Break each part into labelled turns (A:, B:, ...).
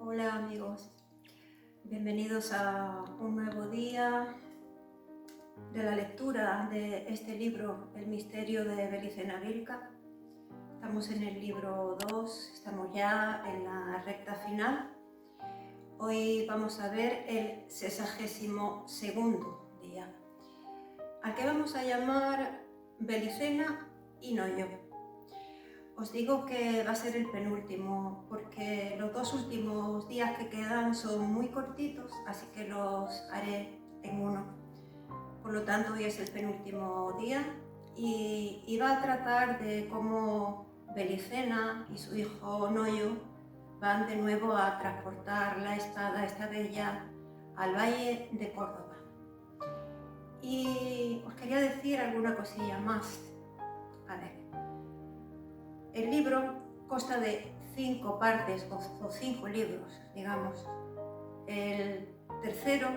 A: Hola amigos, bienvenidos a un nuevo día de la lectura de este libro, El misterio de Belicena Vilca. Estamos en el libro 2, estamos ya en la recta final. Hoy vamos a ver el 62º día, al que vamos a llamar Belicena y no yo. Os digo que va a ser el penúltimo, porque los dos últimos días que quedan son muy cortitos, así que los haré en uno. Por lo tanto, hoy es el penúltimo día y va a tratar de cómo Belicena y su hijo Noyo van de nuevo a transportar la espada, esta bella, al valle de Córdoba. Y os quería decir alguna cosilla más. A ver. El libro consta de 5 partes o 5 libros, digamos. El tercero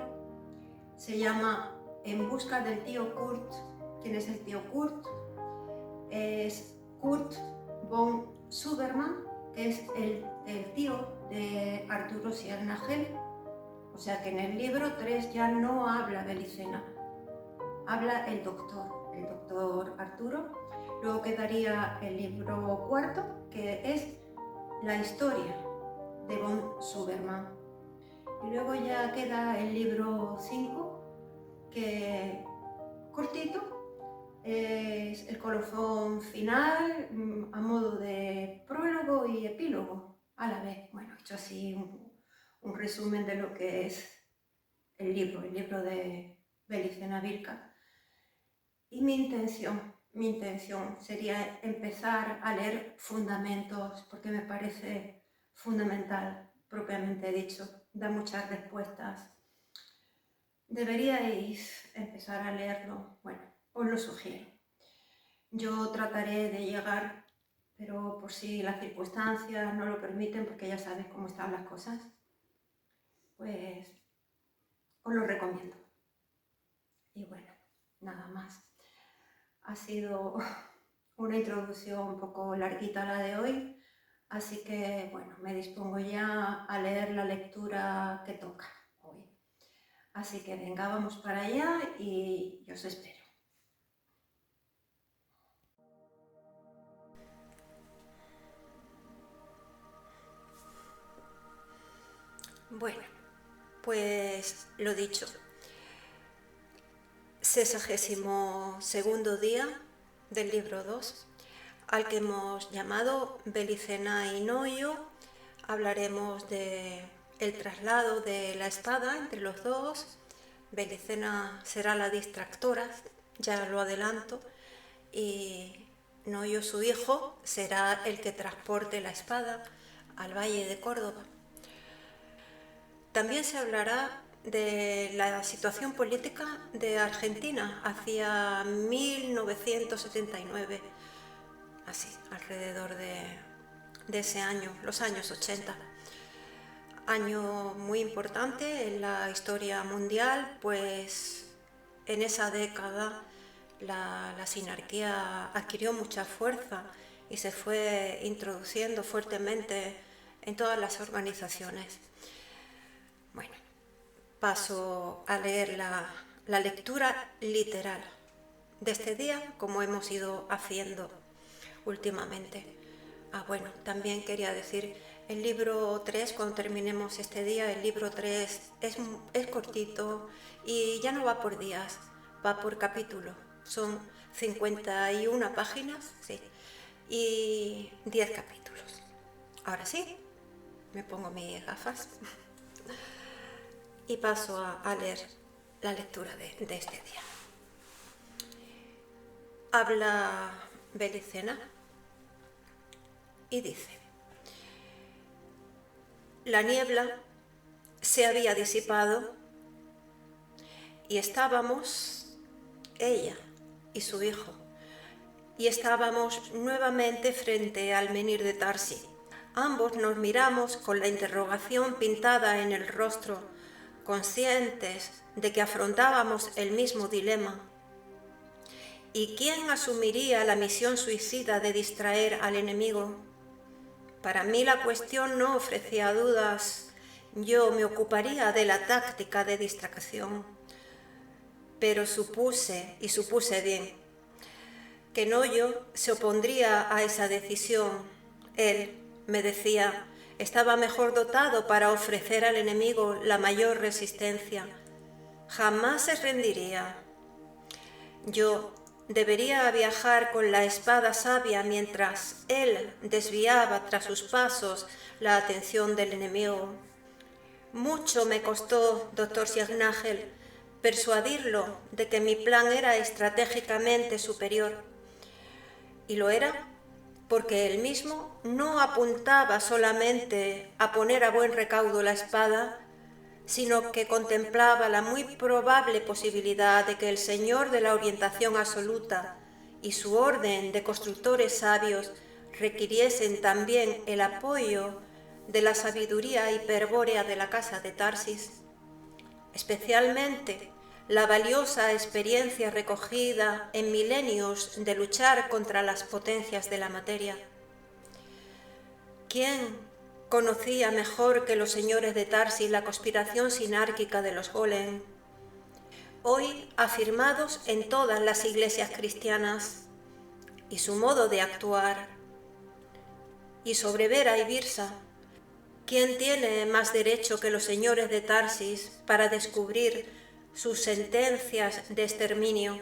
A: se llama En busca del tío Kurt. ¿Quién es el tío Kurt? Es Kurt von Sudermann, que es el tío de Arturo Siernagel. O sea que en el libro 3 ya no habla Belicena, habla el doctor Arturo. Luego quedaría el libro 4, que es la historia de von Sudermann. Y luego ya queda el libro 5, que cortito, es el colofón final, a modo de prólogo y epílogo a la vez. Bueno, he hecho así un resumen de lo que es el libro de Belicena Vilca. Y mi intención sería empezar a leer fundamentos, porque me parece fundamental, propiamente dicho, da muchas respuestas. Deberíais empezar a leerlo, bueno, os lo sugiero. Yo trataré de llegar, pero por si las circunstancias no lo permiten, porque ya sabéis cómo están las cosas, pues os lo recomiendo. Y bueno, nada más. Ha sido una introducción un poco larguita la de hoy, así que bueno, me dispongo ya a leer la lectura que toca hoy. Así que venga, vamos para allá y os espero. Bueno, pues lo dicho, 62º día del libro 2, al que hemos llamado Belicena y Noyo. Hablaremos de el traslado de la espada entre los dos. Belicena será la distractora, ya lo adelanto, y Noyo, su hijo, será el que transporte la espada al valle de Córdoba. También se hablará de la situación política de Argentina hacia 1979, así, alrededor de ese año, los años 80. Año muy importante en la historia mundial, pues en esa década la sinarquía adquirió mucha fuerza y se fue introduciendo fuertemente en todas las organizaciones. Bueno, paso a leer la lectura literal de este día, como hemos ido haciendo últimamente. Bueno, también quería decir, el libro 3, cuando terminemos este día, el libro 3 es cortito y ya no va por días, va por capítulo. Son 51 páginas, sí, y 10 capítulos. Ahora sí, me pongo mis gafas y paso a leer la lectura de este día. Habla Belicena y dice: la niebla se había disipado y estábamos, ella y su hijo, y estábamos nuevamente frente al menhir de Tarsi. Ambos nos miramos con la interrogación pintada en el rostro, conscientes de que afrontábamos el mismo dilema. ¿Y quién asumiría la misión suicida de distraer al enemigo? Para mí la cuestión no ofrecía dudas.
B: yo me ocuparía de la táctica de distracción, pero supuse bien, que Noyo se opondría a esa decisión. Él, me decía, estaba mejor dotado para ofrecer al enemigo la mayor resistencia. Jamás se rendiría. Yo debería viajar con la espada sabia mientras él desviaba tras sus pasos la atención del enemigo. Mucho me costó, doctor Siagnagel, persuadirlo de que mi plan era estratégicamente superior. Y lo era porque él mismo no apuntaba solamente a poner a buen recaudo la espada, sino que contemplaba la muy probable posibilidad de que el Señor de la orientación absoluta y su orden de constructores sabios requiriesen también el apoyo de la sabiduría hiperbórea de la casa de Tarsis, especialmente la valiosa experiencia recogida en milenios de luchar contra las potencias de la materia. ¿Quién conocía mejor que los señores de Tarsis la conspiración sinárquica de los Golem, hoy afirmados en todas las iglesias cristianas, y su modo de actuar? Y sobre Vera y Birsa, ¿quién tiene más derecho que los señores de Tarsis para descubrir sus sentencias de exterminio?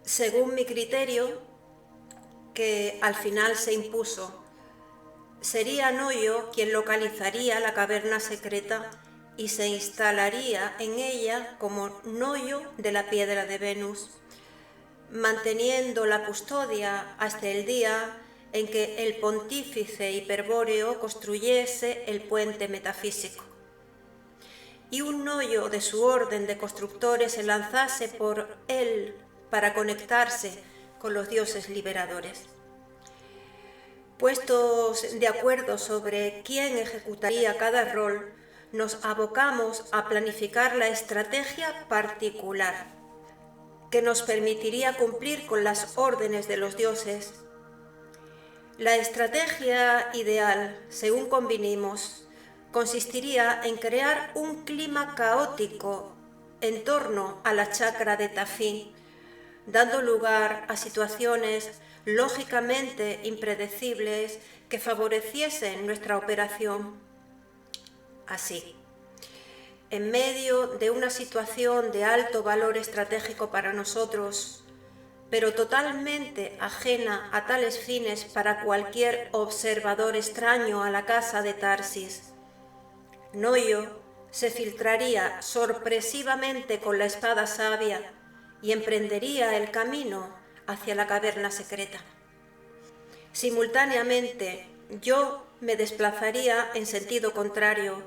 B: Según mi criterio, que al final se impuso, sería Noyo quien localizaría la caverna secreta y se instalaría en ella como Noyo de la piedra de Venus, manteniendo la custodia hasta el día en que el pontífice hiperbóreo construyese el puente metafísico y un Noyo de su orden de constructores se lanzase por él para conectarse con los dioses liberadores. Puestos de acuerdo sobre quién ejecutaría cada rol, nos abocamos a planificar la estrategia particular que nos permitiría cumplir con las órdenes de los dioses. La estrategia ideal, según convinimos, consistiría en crear un clima caótico en torno a la chacra de Tafí, dando lugar a situaciones lógicamente impredecibles que favoreciesen nuestra operación. Así, en medio de una situación de alto valor estratégico para nosotros, pero totalmente ajena a tales fines para cualquier observador extraño a la casa de Tarsis, Noyo se filtraría sorpresivamente con la espada sabia y emprendería el camino hacia la caverna secreta. Simultáneamente, yo me desplazaría en sentido contrario,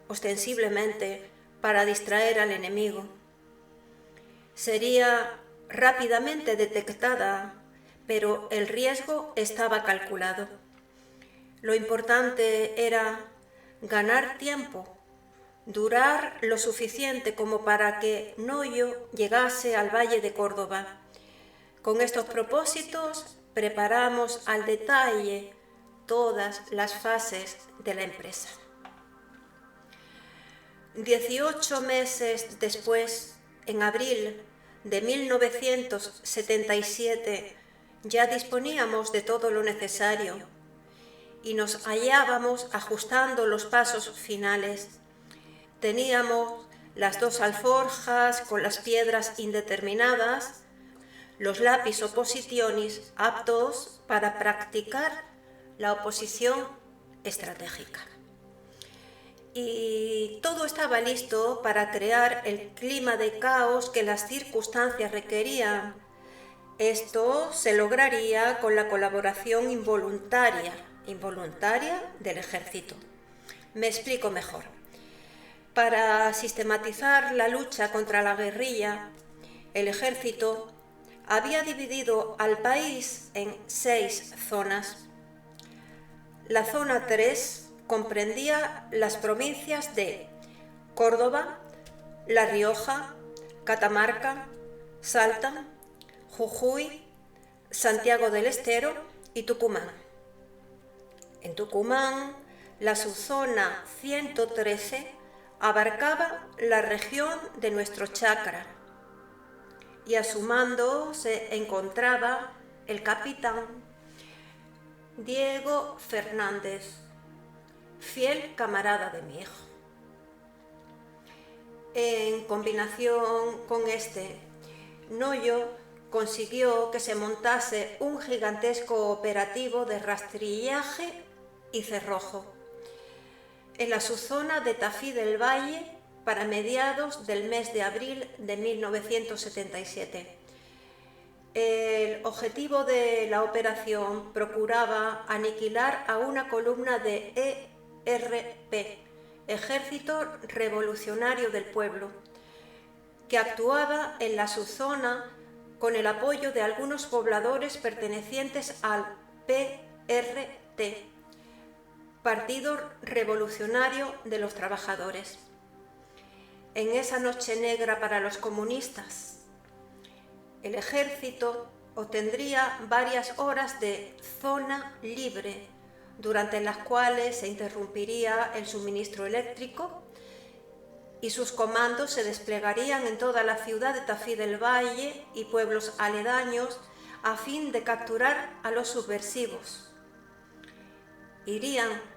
B: ostensiblemente para distraer al enemigo. Sería rápidamente detectada, pero el riesgo estaba calculado. Lo importante era ganar tiempo, durar lo suficiente como para que Noyo llegase al Valle de Córdoba. Con estos propósitos preparamos al detalle todas las fases de la empresa. 18 meses después, en abril de 1977, ya disponíamos de todo lo necesario y nos hallábamos ajustando los pasos finales. Teníamos las 2 alforjas con las piedras indeterminadas, los lapis oppositionis aptos para practicar la oposición estratégica. Y todo estaba listo para crear el clima de caos que las circunstancias requerían. Esto se lograría con la colaboración involuntaria del ejército. Me explico mejor. Para sistematizar la lucha contra la guerrilla, el ejército había dividido al país en 6 zonas. La zona 3 comprendía las provincias de Córdoba, La Rioja, Catamarca, Salta, Jujuy, Santiago del Estero y Tucumán. En Tucumán, La subzona 113 abarcaba la región de nuestro chakra y a su mando se encontraba el capitán Diego Fernández, fiel camarada de mi hijo. En combinación con este, Noyo consiguió que se montase un gigantesco operativo de rastrillaje y cerrojo en la subzona de Tafí del Valle para mediados del mes de abril de 1977. El objetivo de la operación procuraba aniquilar a una columna de ERP, Ejército Revolucionario del Pueblo, que actuaba en la subzona con el apoyo de algunos pobladores pertenecientes al PRT, Partido Revolucionario de los Trabajadores. En esa noche negra para los comunistas, el ejército obtendría varias horas de zona libre, durante las cuales se interrumpiría el suministro eléctrico y sus comandos se desplegarían en toda la ciudad de Tafí del Valle y pueblos aledaños a fin de capturar a los subversivos. Irían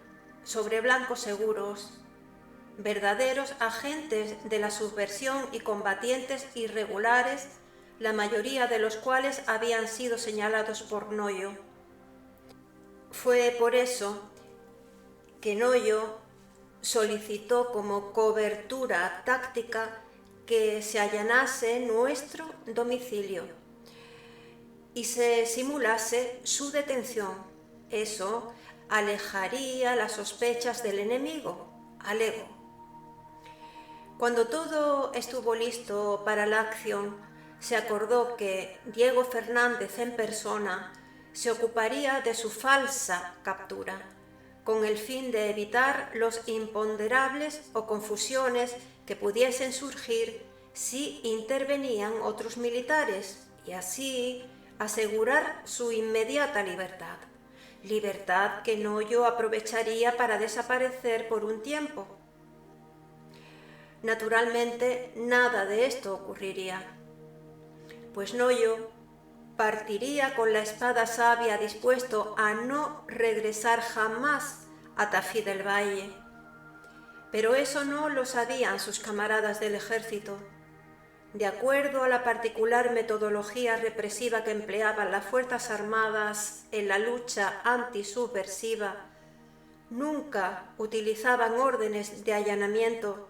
B: sobre blancos seguros, verdaderos agentes de la subversión y combatientes irregulares, la mayoría de los cuales habían sido señalados por Noyo. Fue por eso que Noyo solicitó como cobertura táctica que se allanase nuestro domicilio y se simulase su detención. Eso alejaría las sospechas del enemigo, alegó. Cuando todo estuvo listo para la acción, se acordó que Diego Fernández en persona se ocuparía de su falsa captura, con el fin de evitar los imponderables o confusiones que pudiesen surgir si intervenían otros militares y así asegurar su inmediata libertad. Libertad que Noyo aprovecharía para desaparecer por un tiempo. Naturalmente, nada de esto ocurriría, pues Noyo partiría con la espada sabia dispuesto a no regresar jamás a Tafí del Valle. Pero eso no lo sabían sus camaradas del ejército. De acuerdo a la particular metodología represiva que empleaban las Fuerzas Armadas en la lucha antisubversiva, nunca utilizaban órdenes de allanamiento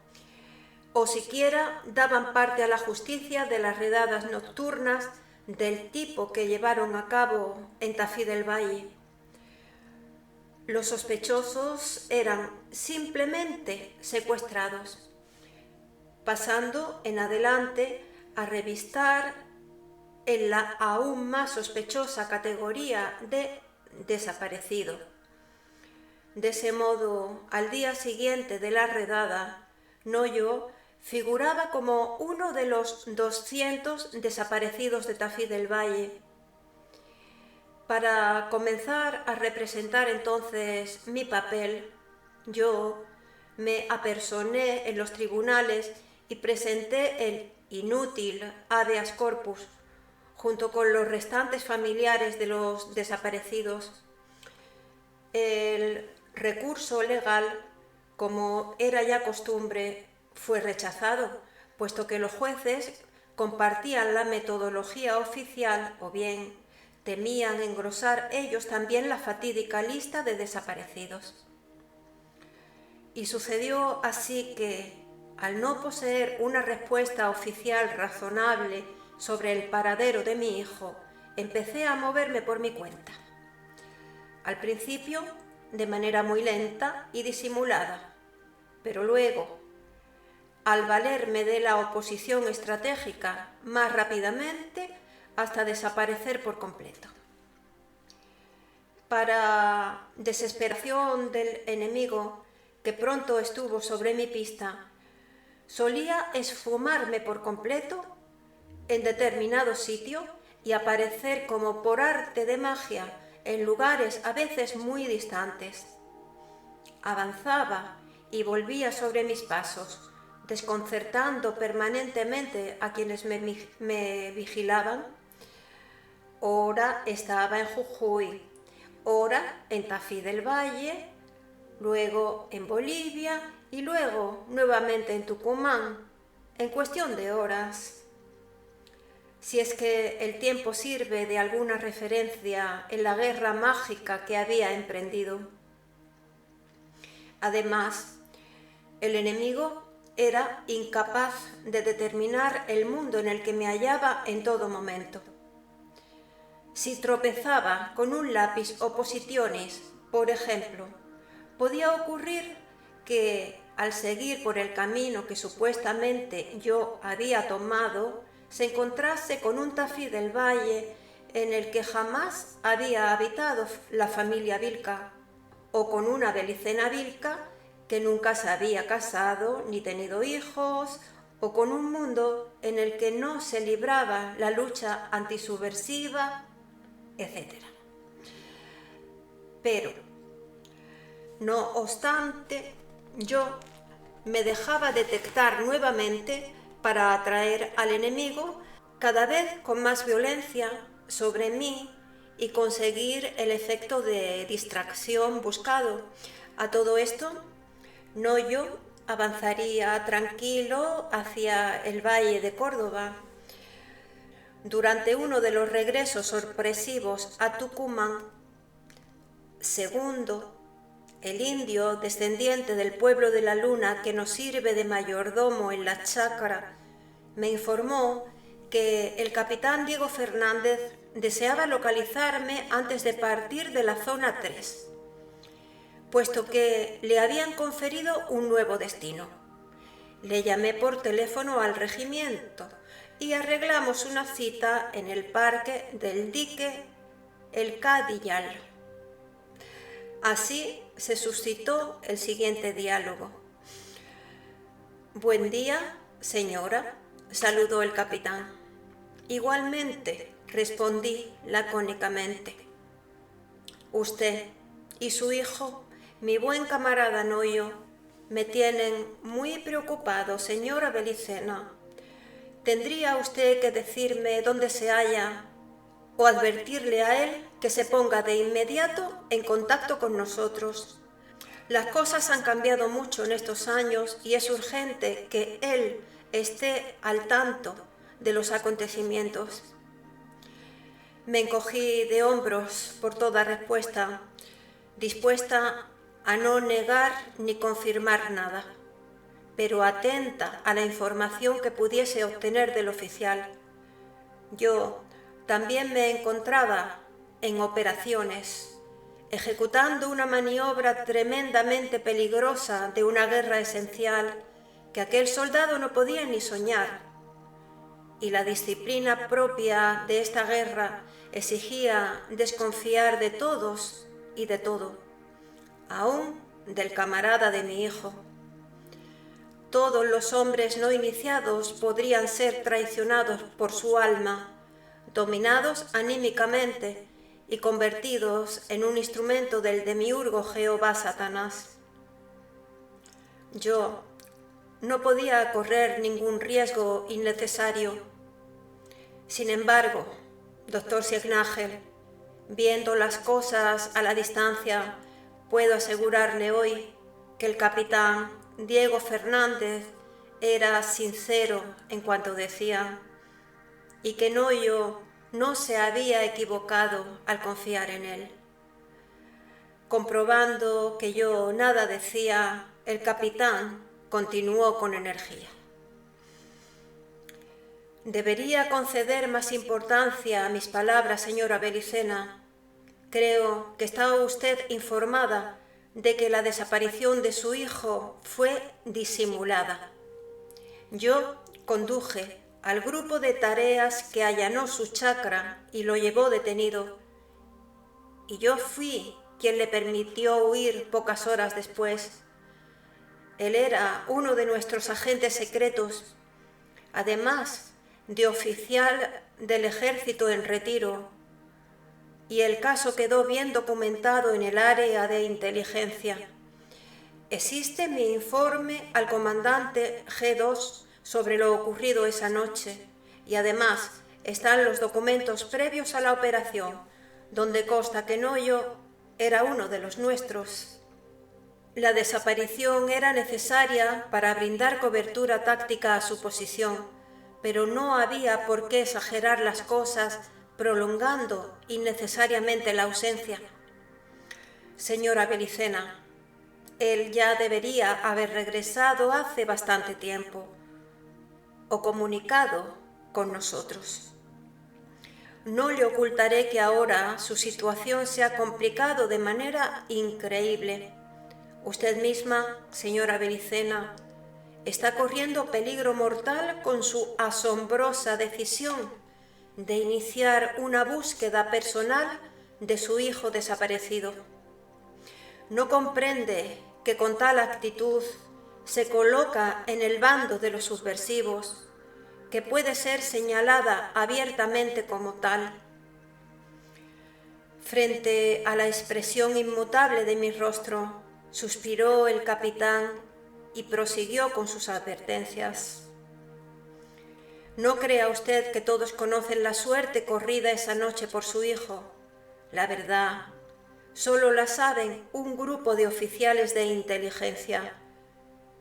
B: o siquiera daban parte a la justicia de las redadas nocturnas del tipo que llevaron a cabo en Tafí del Valle. Los sospechosos eran simplemente secuestrados, pasando en adelante a revistar en la aún más sospechosa categoría de desaparecido. De ese modo, al día siguiente de la redada, Noyo figuraba como uno de los 200 desaparecidos de Tafí del Valle. Para comenzar a representar entonces mi papel, yo me apersoné en los tribunales y presenté el inútil habeas corpus, junto con los restantes familiares de los desaparecidos. El recurso legal, como era ya costumbre, fue rechazado, puesto que los jueces compartían la metodología oficial o bien temían engrosar ellos también la fatídica lista de desaparecidos. Y sucedió así que, al no poseer una respuesta oficial razonable sobre el paradero de mi hijo, empecé a moverme por mi cuenta. Al principio, de manera muy lenta y disimulada, pero luego, al valerme de la oposición estratégica, más rápidamente hasta desaparecer por completo. Para desesperación del enemigo, que pronto estuvo sobre mi pista, solía esfumarme por completo en determinado sitio y aparecer como por arte de magia en lugares a veces muy distantes. avanzaba y volvía sobre mis pasos, desconcertando permanentemente a quienes me vigilaban. Ora estaba en Jujuy, ora en Tafí del Valle, luego en Bolivia y luego nuevamente en Tucumán, en cuestión de horas. Si es que el tiempo sirve de alguna referencia en la guerra mágica que había emprendido. Además, el enemigo era incapaz de determinar el mundo en el que me hallaba en todo momento. Si tropezaba con un lápiz o posiciones, por ejemplo, podía ocurrir que, al seguir por el camino que supuestamente yo había tomado, se encontrase con un Tafí del Valle en el que jamás había habitado la familia Vilca, o con una Belicena Vilca que nunca se había casado ni tenido hijos, o con un mundo en el que no se libraba la lucha antisubversiva, etc. Pero, no obstante, yo me dejaba detectar nuevamente para atraer al enemigo cada vez con más violencia sobre mí y conseguir el efecto de distracción buscado. A todo esto, Noyo avanzaría tranquilo hacia el Valle de Córdoba. Durante uno de los regresos sorpresivos a Tucumán, Segundo, el indio descendiente del pueblo de la Luna que nos sirve de mayordomo en la chacra, me informó que el capitán Diego Fernández deseaba localizarme antes de partir de la zona 3, puesto que le habían conferido un nuevo destino. Le llamé por teléfono al regimiento y arreglamos una cita en el parque del dique El Cadillal. Así se suscitó el siguiente diálogo. «Buen día, señora», saludó el capitán. «Igualmente», respondí lacónicamente. «Usted y su hijo, mi buen camarada Noyo, me tienen muy preocupado, señora Belicena. ¿Tendría usted que decirme dónde se halla o advertirle a él que se ponga de inmediato en contacto con nosotros? Las cosas han cambiado mucho en estos años y es urgente que él esté al tanto de los acontecimientos». Me encogí de hombros por toda respuesta, dispuesta a no negar ni confirmar nada, pero atenta a la información que pudiese obtener del oficial. Yo también me encontraba en operaciones, ejecutando una maniobra tremendamente peligrosa de una guerra esencial que aquel soldado no podía ni soñar. Y la disciplina propia de esta guerra exigía desconfiar de todos y de todo, aún del camarada de mi hijo. Todos los hombres no iniciados podrían ser traicionados por su alma, dominados anímicamente y convertidos en un instrumento del demiurgo Jehová Satanás. Yo no podía correr ningún riesgo innecesario. Sin embargo, doctor Signagel, viendo las cosas a la distancia, puedo asegurarle hoy que el capitán Diego Fernández era sincero en cuanto decía, y que Noyo no se había equivocado al confiar en él. Comprobando que yo nada decía, el capitán continuó con energía. Debería conceder más importancia a mis palabras, señora Belicena. Creo que está usted informada de que la desaparición de su hijo fue disimulada. Yo conduje al grupo de tareas que allanó su chacra y lo llevó detenido, y yo fui quien le permitió huir pocas horas después. Él era uno de nuestros agentes secretos, además de oficial del ejército en retiro, y el caso quedó bien documentado en el área de inteligencia. Existe mi informe al comandante G2 sobre lo ocurrido esa noche y además están los documentos previos a la operación, donde consta que Noyo era uno de los nuestros. La desaparición era necesaria para brindar cobertura táctica a su posición, pero no había por qué exagerar las cosas prolongando innecesariamente la ausencia. Señora Belicena, él ya debería haber regresado hace bastante tiempo o comunicado con nosotros. No le ocultaré que ahora su situación se ha complicado de manera increíble. Usted misma, señora Belicena, está corriendo peligro mortal con su asombrosa decisión de iniciar una búsqueda personal de su hijo desaparecido. No comprende que con tal actitud se coloca en el bando de los subversivos, que puede ser señalada abiertamente como tal. Frente a la expresión inmutable de mi rostro, suspiró el capitán y prosiguió con sus advertencias. No crea usted que todos conocen la suerte corrida esa noche por su hijo. La verdad, solo la saben un grupo de oficiales de inteligencia,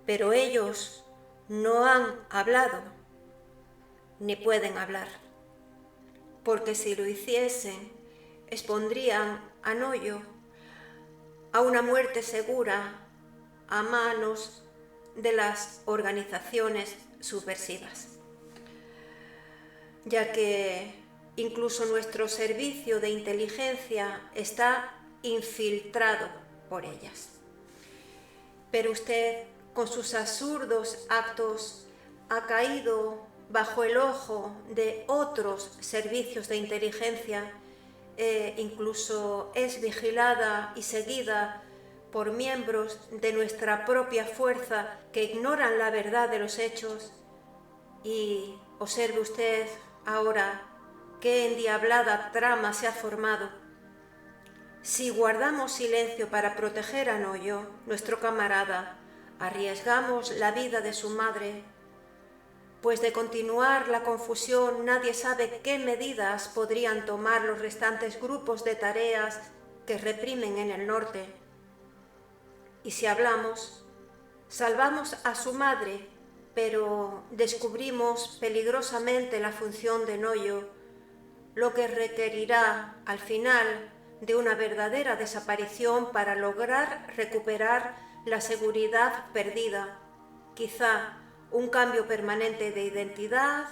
B: pero ellos no han hablado, ni pueden hablar, porque si lo hiciesen, expondrían a Noyo a una muerte segura a manos de las organizaciones subversivas, ya que incluso nuestro servicio de inteligencia está infiltrado por ellas. Pero usted, con sus absurdos actos, ha caído bajo el ojo de otros servicios de inteligencia, incluso es vigilada y seguida por miembros de nuestra propia fuerza que ignoran la verdad de los hechos. Y observe usted ahora qué endiablada trama se ha formado. Si guardamos silencio para proteger a Noyo, nuestro camarada, arriesgamos la vida de su madre, pues de continuar la confusión nadie sabe qué medidas podrían tomar los restantes grupos de tareas que reprimen en el norte. Y si hablamos, salvamos a su madre, pero descubrimos peligrosamente la función de Noyo, lo que requerirá al final de una verdadera desaparición para lograr recuperar la seguridad perdida, quizá un cambio permanente de identidad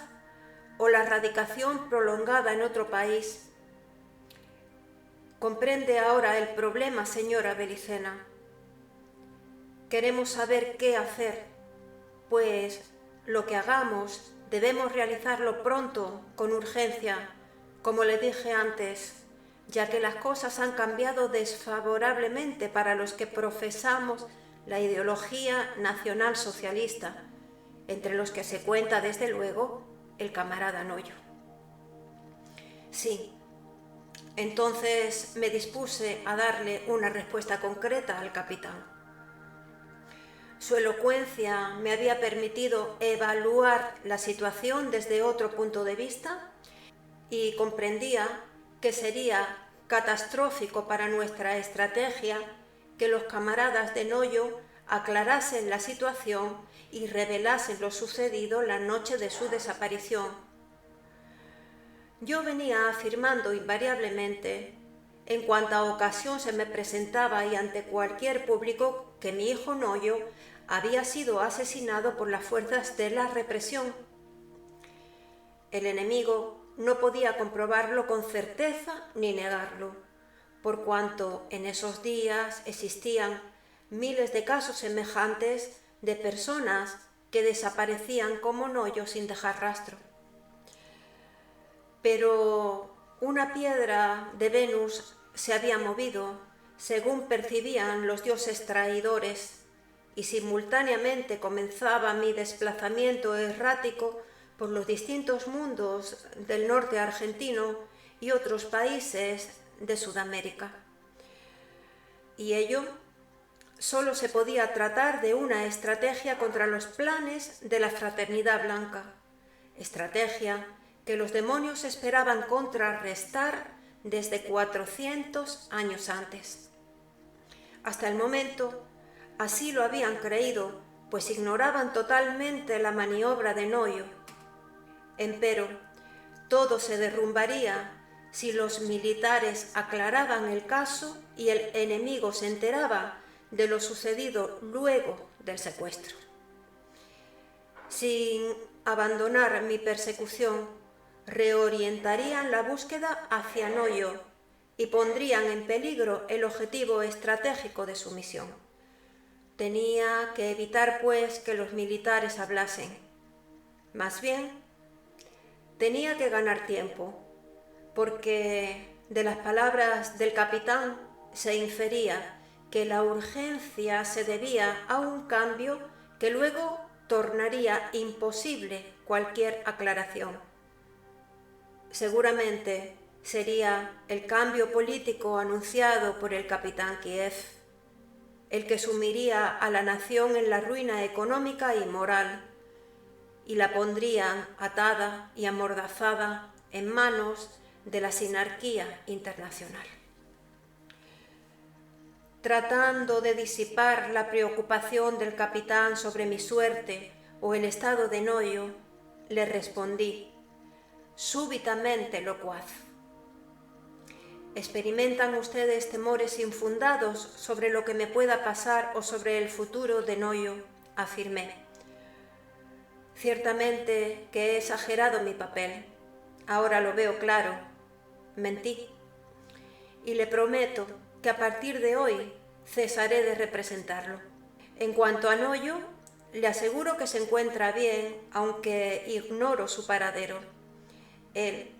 B: o la radicación prolongada en otro país. ¿Comprende ahora el problema, señora Belicena? Queremos saber qué hacer, pues lo que hagamos debemos realizarlo pronto, con urgencia, como le dije antes, ya que las cosas han cambiado desfavorablemente para los que profesamos la ideología nacionalsocialista, entre los que se cuenta, desde luego, el camarada Noyo. Sí, entonces me dispuse a darle una respuesta concreta al capitán. Su elocuencia me había permitido evaluar la situación desde otro punto de vista y comprendía que sería catastrófico para nuestra estrategia que los camaradas de Noyo aclarasen la situación y revelasen lo sucedido la noche de su desaparición. Yo venía afirmando invariablemente, en cuanta ocasión se me presentaba y ante cualquier público, que mi hijo Noyo había sido asesinado por las fuerzas de la represión. El enemigo no podía comprobarlo con certeza ni negarlo, por cuanto en esos días existían miles de casos semejantes de personas que desaparecían como Noyo sin dejar rastro. Pero una piedra de Venus se había movido, según percibían los dioses traidores, y simultáneamente comenzaba mi desplazamiento errático por los distintos mundos del norte argentino y otros países de Sudamérica. Y ello solo se podía tratar de una estrategia contra los planes de la Fraternidad Blanca, estrategia que los demonios esperaban contrarrestar desde 400 años antes. Hasta el momento, así lo habían creído, pues ignoraban totalmente la maniobra de Noyo. Empero, todo se derrumbaría si los militares aclaraban el caso y el enemigo se enteraba de lo sucedido luego del secuestro. Sin abandonar mi persecución, reorientarían la búsqueda hacia Noyo y pondrían en peligro el objetivo estratégico de su misión. Tenía que evitar, pues, que los militares hablasen. Más bien, tenía que ganar tiempo, porque de las palabras del capitán se infería que la urgencia se debía a un cambio que luego tornaría imposible cualquier aclaración. Seguramente sería el cambio político anunciado por el capitán Kiev, el que sumiría a la nación en la ruina económica y moral, y la pondrían atada y amordazada en manos de la sinarquía internacional. Tratando de disipar la preocupación del capitán sobre mi suerte o el estado de Noyo, le respondí, súbitamente locuaz: ¿experimentan ustedes temores infundados sobre lo que me pueda pasar o sobre el futuro de Noyo? Afirmé. Ciertamente que he exagerado mi papel. Ahora lo veo claro. Mentí. Y le prometo que a partir de hoy cesaré de representarlo. En cuanto a Noyo, le aseguro que se encuentra bien, aunque ignoro su paradero. Él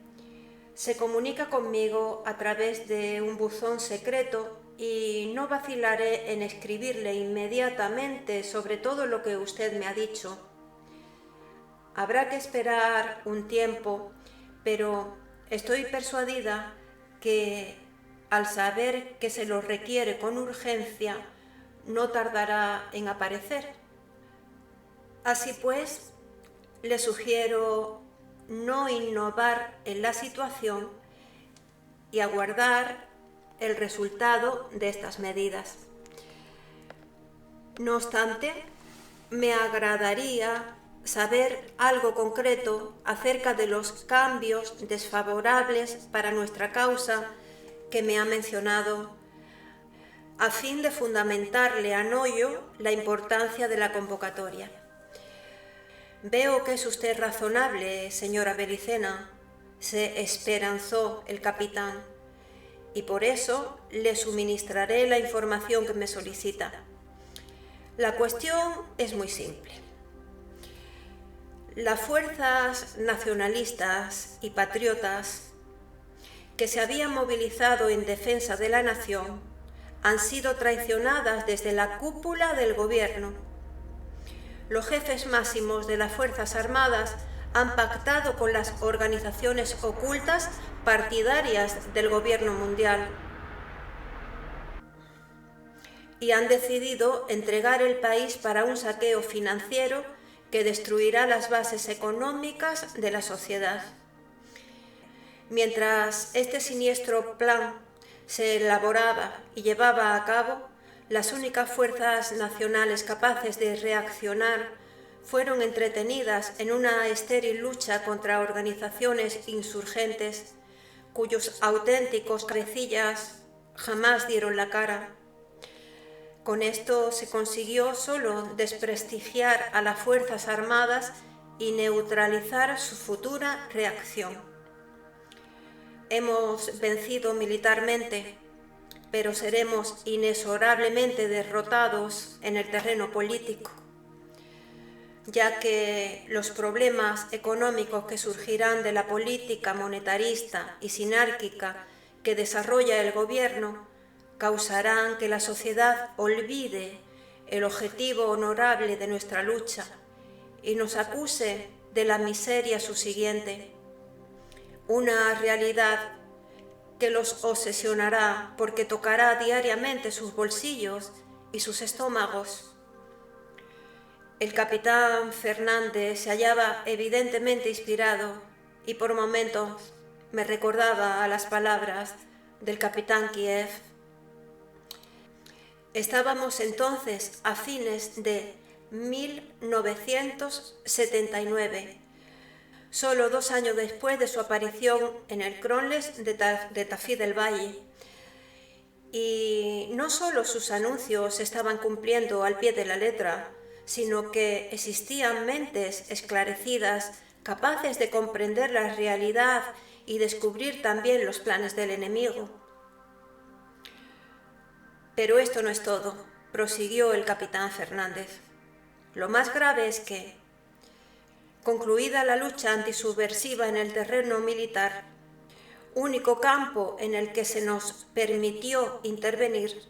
B: se comunica conmigo a través de un buzón secreto y no vacilaré en escribirle inmediatamente sobre todo lo que usted me ha dicho. Habrá que esperar un tiempo, pero estoy persuadida que al saber que se lo requiere con urgencia, no tardará en aparecer. Así pues, le sugiero no innovar en la situación y aguardar el resultado de estas medidas. No obstante, me agradaría saber algo concreto acerca de los cambios desfavorables para nuestra causa que me ha mencionado, a fin de fundamentarle a Noyo la importancia de la convocatoria. Veo que es usted razonable, señora Belicena, se esperanzó el capitán, y por eso le suministraré la información que me solicita. La cuestión es muy simple. Las fuerzas nacionalistas y patriotas que se habían movilizado en defensa de la nación han sido traicionadas desde la cúpula del gobierno. Los jefes máximos de las Fuerzas Armadas han pactado con las organizaciones ocultas partidarias del gobierno mundial y han decidido entregar el país para un saqueo financiero que destruirá las bases económicas de la sociedad. Mientras este siniestro plan se elaboraba y llevaba a cabo, las únicas fuerzas nacionales capaces de reaccionar fueron entretenidas en una estéril lucha contra organizaciones insurgentes cuyos auténticos cabecillas jamás dieron la cara. Con esto se consiguió solo desprestigiar a las Fuerzas Armadas y neutralizar su futura reacción. Hemos vencido militarmente, pero seremos inexorablemente derrotados en el terreno político, ya que los problemas económicos que surgirán de la política monetarista y sinárquica que desarrolla el gobierno causarán que la sociedad olvide el objetivo honorable de nuestra lucha y nos acuse de la miseria subsiguiente, una realidad que los obsesionará porque tocará diariamente sus bolsillos y sus estómagos. El capitán Fernández se hallaba evidentemente inspirado y por momentos me recordaba a las palabras del capitán Kiev. Estábamos entonces a fines de 1979, solo 2 años después de su aparición en el Cronles de Tafí del Valle. Y no solo sus anuncios se estaban cumpliendo al pie de la letra, sino que existían mentes esclarecidas, capaces de comprender la realidad y descubrir también los planes del enemigo. Pero esto no es todo, prosiguió el capitán Fernández. Lo más grave es que, concluida la lucha antisubversiva en el terreno militar, único campo en el que se nos permitió intervenir,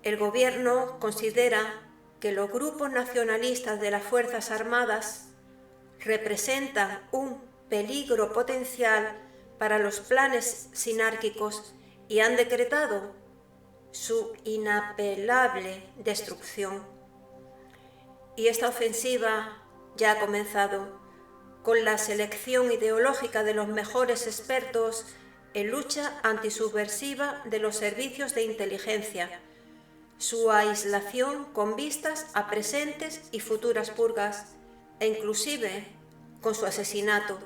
B: el gobierno considera que los grupos nacionalistas de las Fuerzas Armadas representan un peligro potencial para los planes sinárquicos y han decretado su inapelable destrucción. Y esta ofensiva ya ha comenzado con la selección ideológica de los mejores expertos en lucha antisubversiva de los servicios de inteligencia, su aislación con vistas a presentes y futuras purgas, e inclusive con su asesinato,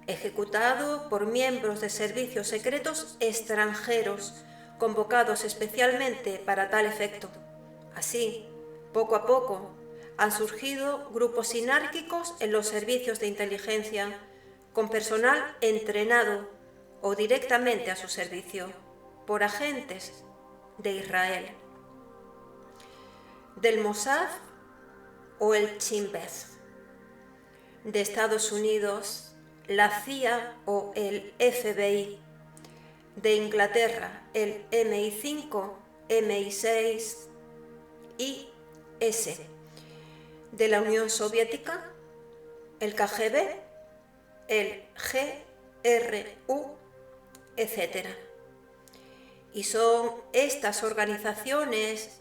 B: ejecutado por miembros de servicios secretos extranjeros, convocados especialmente para tal efecto. Así, poco a poco, han surgido grupos sinárquicos en los servicios de inteligencia, con personal entrenado o directamente a su servicio, por agentes de Israel, del Mossad o el Shin Bet, de Estados Unidos, la CIA o el FBI, de Inglaterra, el MI5, MI6 y S, de la Unión Soviética, el KGB, el GRU, etc. Y son estas organizaciones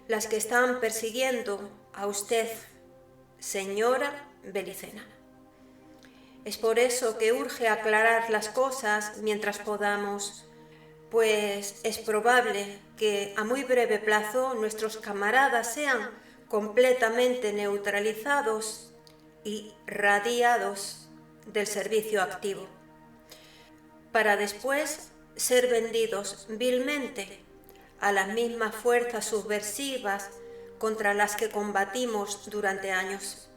B: las que están persiguiendo a usted, señora Belicena. Es por eso que urge aclarar las cosas mientras podamos, pues es probable que a muy breve plazo nuestros camaradas sean completamente neutralizados y radiados del servicio activo, para después ser vendidos vilmente a las mismas fuerzas subversivas contra las que combatimos durante años.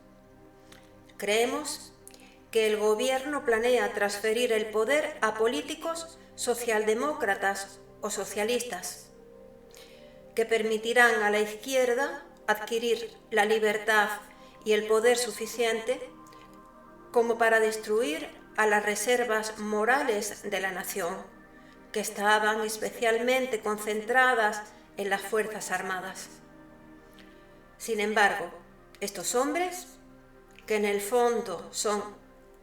B: Creemos que el gobierno planea transferir el poder a políticos socialdemócratas o socialistas, que permitirán a la izquierda adquirir la libertad y el poder suficiente como para destruir a las reservas morales de la nación, que estaban especialmente concentradas en las Fuerzas Armadas. Sin embargo, estos hombres, que en el fondo son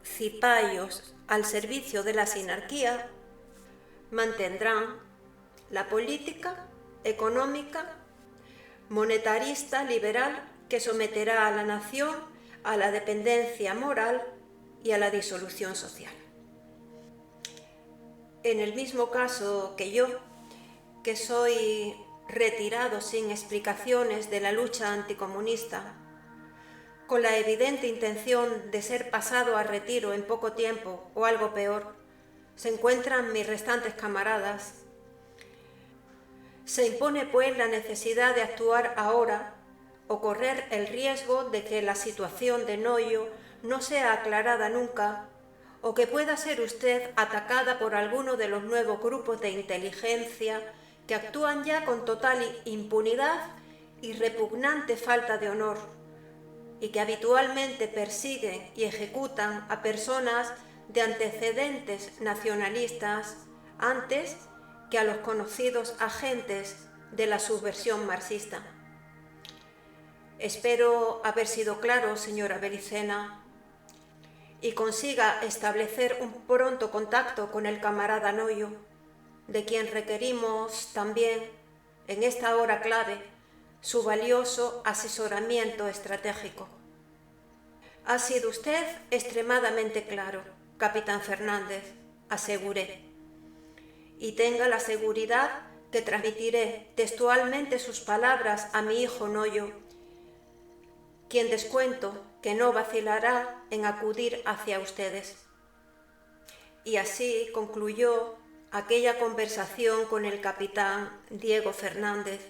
B: cipayos al servicio de la sinarquía, mantendrán la política económica monetarista liberal que someterá a la nación a la dependencia moral y a la disolución social. En el mismo caso que yo, que soy retirado sin explicaciones de la lucha anticomunista, con la evidente intención de ser pasado a retiro en poco tiempo o algo peor, se encuentran mis restantes camaradas. Se impone pues la necesidad de actuar ahora o correr el riesgo de que la situación de Noyo no sea aclarada nunca o que pueda ser usted atacada por alguno de los nuevos grupos de inteligencia que actúan ya con total impunidad y repugnante falta de honor y que habitualmente persiguen y ejecutan a personas de antecedentes nacionalistas antes que a los conocidos agentes de la subversión marxista. Espero haber sido claro, señora Belicena, y consiga establecer un pronto contacto con el camarada Noyo, de quien requerimos también en esta hora clave, su valioso asesoramiento estratégico. Ha sido usted extremadamente claro, capitán Fernández, aseguré. Y tenga la seguridad que transmitiré textualmente sus palabras a mi hijo Noyo, quien descuento que no vacilará en acudir hacia ustedes. Y así concluyó aquella conversación con el capitán Diego Fernández,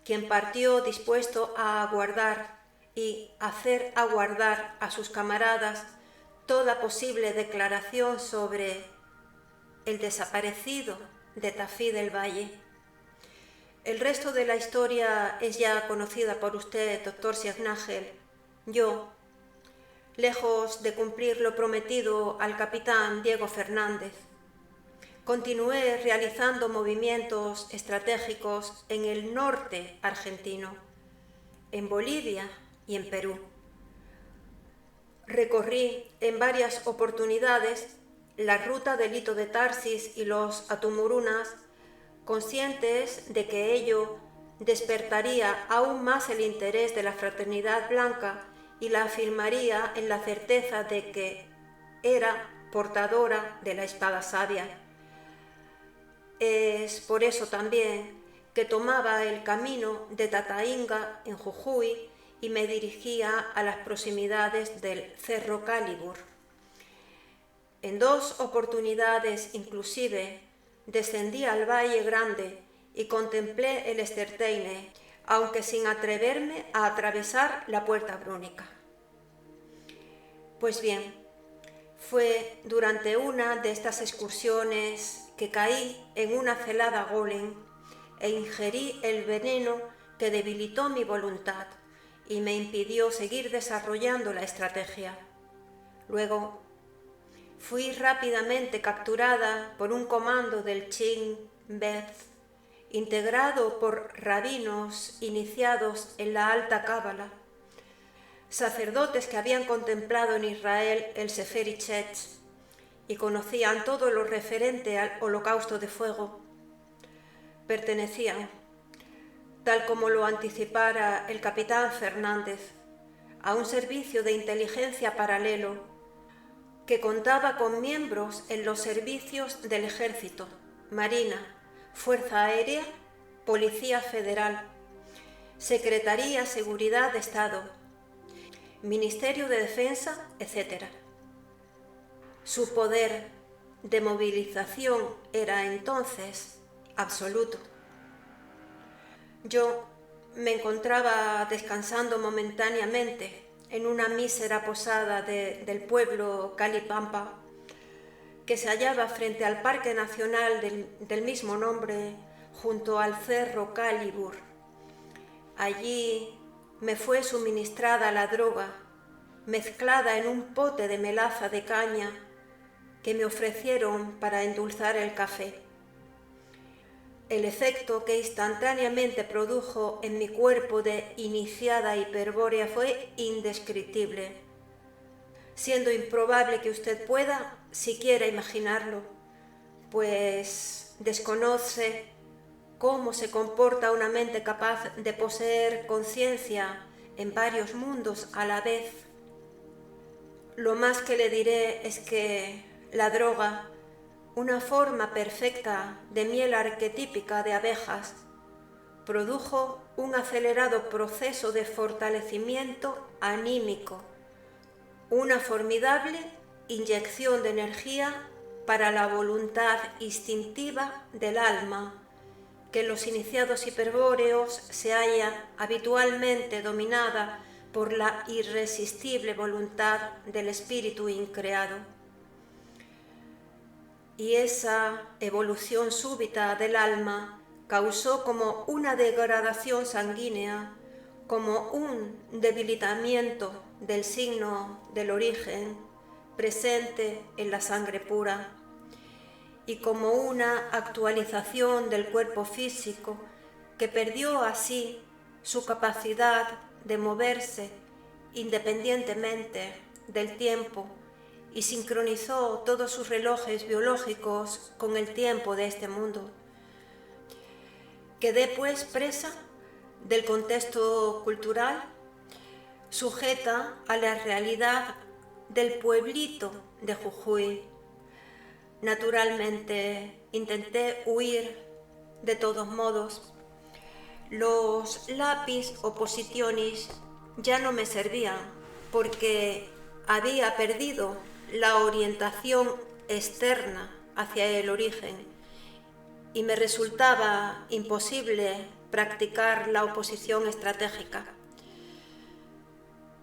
B: quien partió dispuesto a aguardar y hacer aguardar a sus camaradas toda posible declaración sobre el desaparecido de Tafí del Valle. El resto de la historia es ya conocida por usted, doctor Siagnagel. Yo, lejos de cumplir lo prometido al capitán Diego Fernández, continué realizando movimientos estratégicos en el norte argentino, en Bolivia y en Perú. Recorrí en varias oportunidades la ruta del Hito de Tarsis y los Atumurunas, conscientes de que ello despertaría aún más el interés de la fraternidad blanca y la afirmaría en la certeza de que era portadora de la espada sabia. Es por eso también que tomaba el camino de Tataínga en Jujuy y me dirigía a las proximidades del Cerro Calibur. En 2 oportunidades inclusive descendí al Valle Grande y contemplé el Esterteine, aunque sin atreverme a atravesar la Puerta Brúnica. Pues bien, fue durante una de estas excursiones que caí en una celada golem e ingerí el veneno que debilitó mi voluntad y me impidió seguir desarrollando la estrategia. Luego, fui rápidamente capturada por un comando del Shin Bet, integrado por rabinos iniciados en la alta cábala, sacerdotes que habían contemplado en Israel el Sefer Itzhetz y conocían todo lo referente al holocausto de fuego. Pertenecían, tal como lo anticipara el capitán Fernández, a un servicio de inteligencia paralelo que contaba con miembros en los servicios del Ejército, Marina, Fuerza Aérea, Policía Federal, Secretaría Seguridad de Estado, Ministerio de Defensa, etc. Su poder de movilización era entonces absoluto. Yo me encontraba descansando momentáneamente en una mísera posada del pueblo Calipampa, que se hallaba frente al Parque Nacional del mismo nombre, junto al Cerro Calibur. Allí me fue suministrada la droga, mezclada en un pote de melaza de caña, que me ofrecieron para endulzar el café. El efecto que instantáneamente produjo en mi cuerpo de iniciada hiperbórea fue indescriptible, siendo improbable que usted pueda siquiera imaginarlo, pues desconoce cómo se comporta una mente capaz de poseer conciencia en varios mundos a la vez. Lo más que le diré es que la droga, una forma perfecta de miel arquetípica de abejas, produjo un acelerado proceso de fortalecimiento anímico, una formidable inyección de energía para la voluntad instintiva del alma, que en los iniciados hiperbóreos se halla habitualmente dominada por la irresistible voluntad del espíritu increado. Y esa evolución súbita del alma causó como una degradación sanguínea, como un debilitamiento del signo del origen presente en la sangre pura, y como una actualización del cuerpo físico que perdió así su capacidad de moverse independientemente del tiempo y sincronizó todos sus relojes biológicos con el tiempo de este mundo. Quedé pues presa del contexto cultural, sujeta a la realidad del pueblito de Jujuy. Naturalmente intenté huir de todos modos. Los lápiz opositionis ya no me servían porque había perdido la orientación externa hacia el origen y me resultaba imposible practicar la oposición estratégica.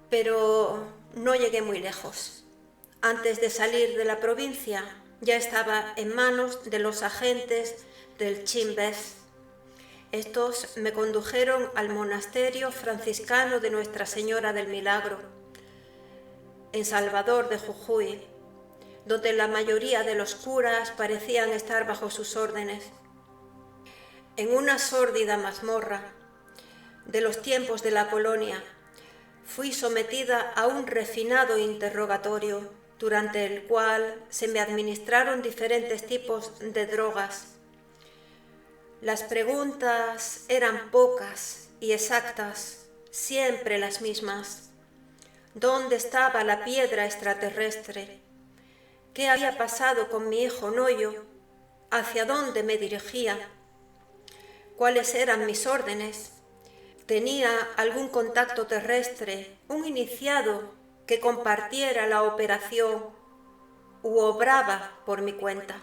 B: Pero no llegué muy lejos. Antes de salir de la provincia ya estaba en manos de los agentes del Chimbez. Estos me condujeron al monasterio franciscano de Nuestra Señora del Milagro, en Salvador de Jujuy, donde la mayoría de los curas parecían estar bajo sus órdenes. En una sórdida mazmorra de los tiempos de la colonia, fui sometida a un refinado interrogatorio, durante el cual se me administraron diferentes tipos de drogas. Las preguntas eran pocas y exactas, siempre las mismas. ¿Dónde estaba la piedra extraterrestre? ¿Qué había pasado con mi hijo Noyo? ¿Hacia dónde me dirigía? ¿Cuáles eran mis órdenes? ¿Tenía algún contacto terrestre, un iniciado que compartiera la operación u obraba por mi cuenta?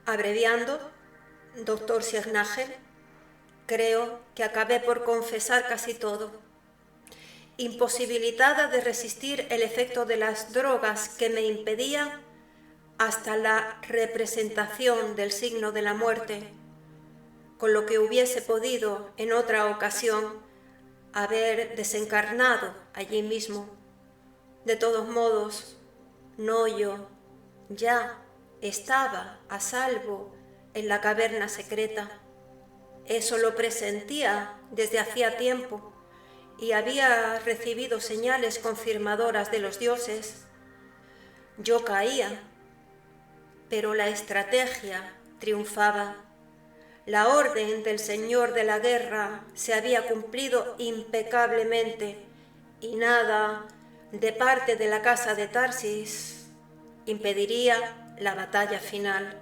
B: Abreviando, doctor Signagel, creo que acabé por confesar casi todo. Imposibilitada de resistir el efecto de las drogas que me impedían hasta la representación del signo de la muerte, con lo que hubiese podido en otra ocasión haber desencarnado allí mismo. De todos modos, Noyo ya estaba a salvo en la caverna secreta. Eso lo presentía desde hacía tiempo y había recibido señales confirmadoras de los dioses. Yo caía, pero la estrategia triunfaba. La orden del Señor de la Guerra se había cumplido impecablemente y nada de parte de la casa de Tarsis impediría la batalla final.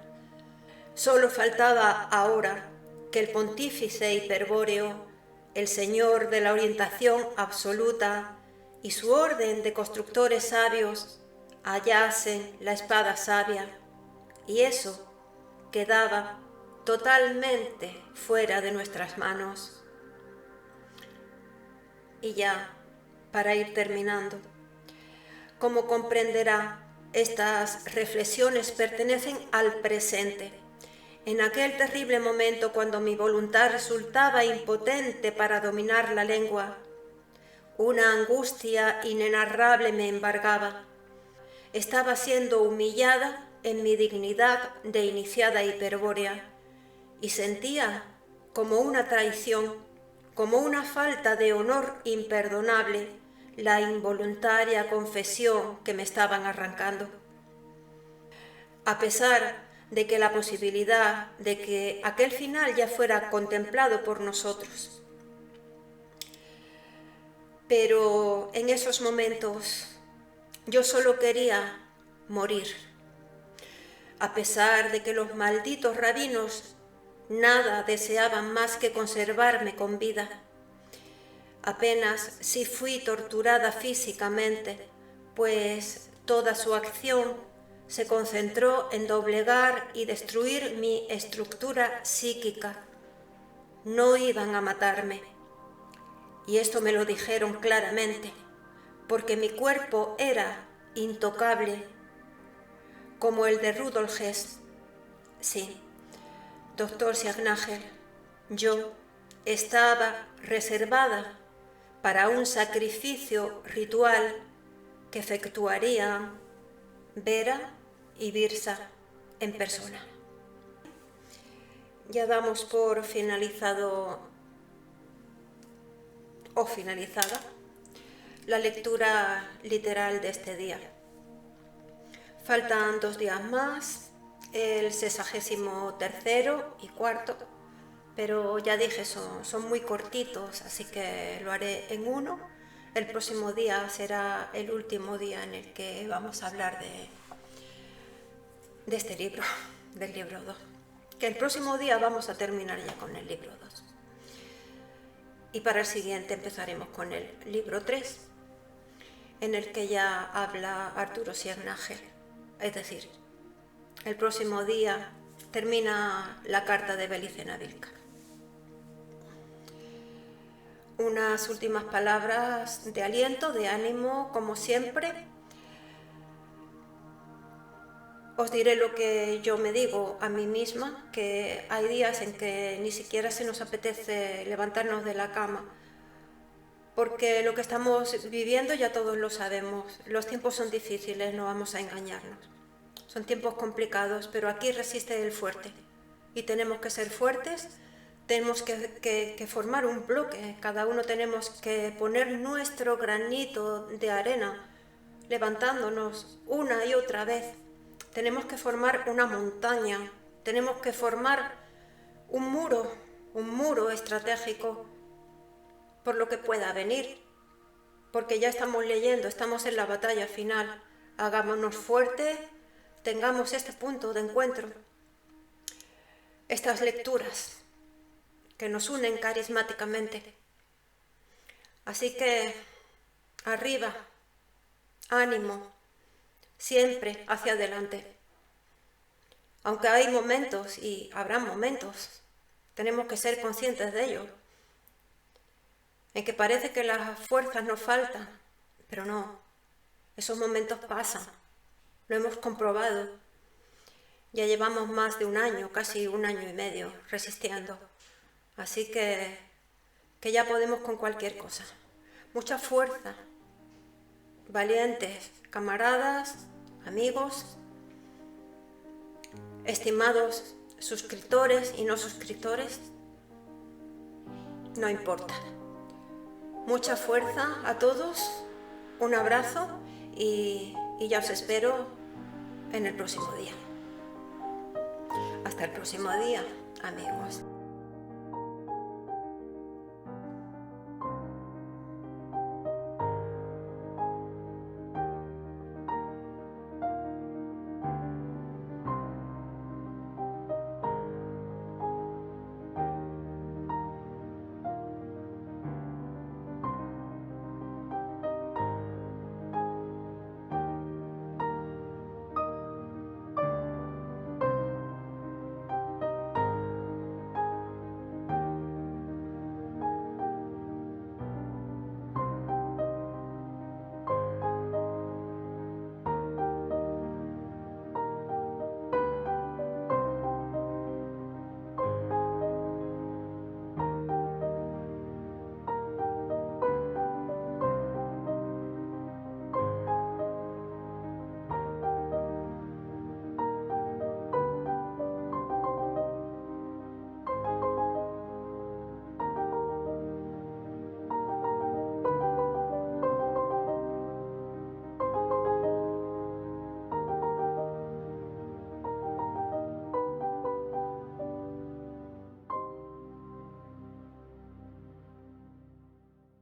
B: Solo faltaba ahora que el pontífice hiperbóreo, el Señor de la orientación absoluta y su orden de constructores sabios hallasen la espada sabia, y eso quedaba totalmente fuera de nuestras manos. Y ya, para ir terminando, como comprenderá, estas reflexiones pertenecen al presente, en aquel terrible momento cuando mi voluntad resultaba impotente para dominar la lengua. Una angustia inenarrable me embargaba. Estaba siendo humillada en mi dignidad de iniciada hiperbórea, y sentía como una traición, como una falta de honor imperdonable, la involuntaria confesión que me estaban arrancando. A pesar de que la posibilidad de que aquel final ya fuera contemplado por nosotros. Pero en esos momentos yo solo quería morir. A pesar de que los malditos rabinos nada deseaban más que conservarme con vida. Apenas si fui torturada físicamente, pues toda su acción se concentró en doblegar y destruir mi estructura psíquica. No iban a matarme. Y esto me lo dijeron claramente, porque mi cuerpo era intocable, como el de Rudolf Hess. Sí, doctor Signagel, yo estaba reservada para un sacrificio ritual que efectuarían Vera y Birsa en persona. Ya damos por finalizado o finalizada la lectura literal de este día. Faltan 2 días más, el 63º y 4º pero ya dije, son muy cortitos, así que lo haré en uno. El próximo día será el último día en el que vamos a hablar de este libro, del libro 2. Que el próximo día vamos a terminar ya con el libro 2. Y para el siguiente empezaremos con el libro 3, en el que ya habla Arturo Siegnager. Es decir, el próximo día termina la carta de Belicena Vilcar. Unas últimas palabras de aliento, de ánimo, como siempre. Os diré lo que yo me digo a mí misma, que hay días en que ni siquiera se nos apetece levantarnos de la cama, porque lo que estamos viviendo ya todos lo sabemos. Los tiempos son difíciles, no vamos a engañarnos. Son tiempos complicados, pero aquí resiste el fuerte. Y tenemos que ser fuertes, tenemos que formar un bloque, cada uno tenemos que poner nuestro granito de arena, levantándonos una y otra vez. Tenemos que formar una montaña, tenemos que formar un muro estratégico por lo que pueda venir, porque ya estamos leyendo, estamos en la batalla final. Hagámonos fuertes, tengamos este punto de encuentro, estas lecturas que nos unen carismáticamente. Así que arriba, ánimo, siempre hacia adelante. Aunque hay momentos y habrá momentos, tenemos que ser conscientes de ello, en que parece que las fuerzas nos faltan, pero no, esos momentos pasan, lo hemos comprobado. Ya llevamos más de un año, casi un año y medio, resistiendo. Así que ya podemos con cualquier cosa. Mucha fuerza, valientes, camaradas, amigos, estimados suscriptores y no suscriptores, no importa. Mucha fuerza a todos, un abrazo y ya os espero en el próximo día. Hasta el próximo día, amigos.